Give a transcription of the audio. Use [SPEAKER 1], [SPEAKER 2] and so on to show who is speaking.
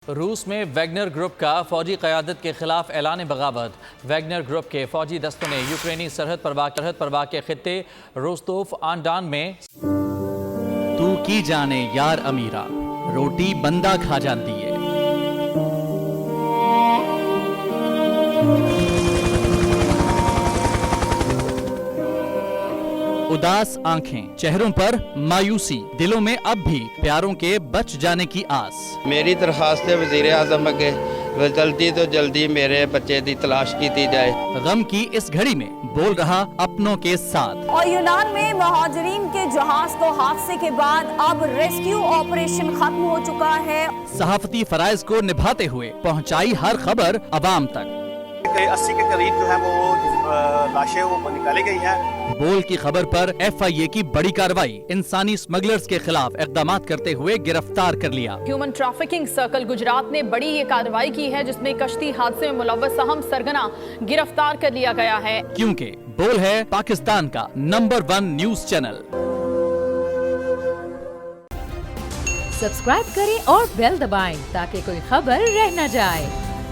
[SPEAKER 1] روس میں Wagner group کا فوجی قیادت کے خلاف اعلان بغاوت۔ ویگنر گروپ کے فوجی دستوں نے یوکرینی سرحد پر واقع خطے روستوف آن ڈان میں تو کی جانے یار امیرا روٹی بندہ کھا جانتی ہے۔ اداس آنکھیں، چہروں پر مایوسی، دلوں میں اب بھی پیاروں کے بچ جانے کی آس۔
[SPEAKER 2] میری درخواست ہے وزیر اعظم کے جلدی تو جلدی میرے بچے دی تلاش کی جائے۔
[SPEAKER 1] غم کی اس گھڑی میں بول رہا اپنوں کے ساتھ۔
[SPEAKER 3] اور یونان میں مہاجرین کے جہاز کو حادثے کے بعد اب ریسکیو آپریشن ختم ہو چکا ہے۔
[SPEAKER 1] صحافتی فرائض کو نبھاتے ہوئے پہنچائی ہر خبر عوام تک۔
[SPEAKER 4] 80 کے قریب جو ہے وہ لاشیں وہ نکالی گئی ہیں۔
[SPEAKER 1] بول کی خبر پر ایف آئی اے کی بڑی کارروائی، انسانی اسمگلرز کے خلاف اقدامات کرتے ہوئے گرفتار کر لیا۔
[SPEAKER 5] ہیومن ٹریفکنگ سرکل گجرات نے بڑی یہ کارروائی کی ہے جس میں کشتی حادثے میں ملوث اہم سرگنا گرفتار کر لیا گیا ہے۔
[SPEAKER 1] کیونکہ بول ہے پاکستان کا نمبر 1 نیوز چینل۔
[SPEAKER 6] سبسکرائب کریں اور بیل دبائیں تاکہ کوئی خبر رہ نہ جائے۔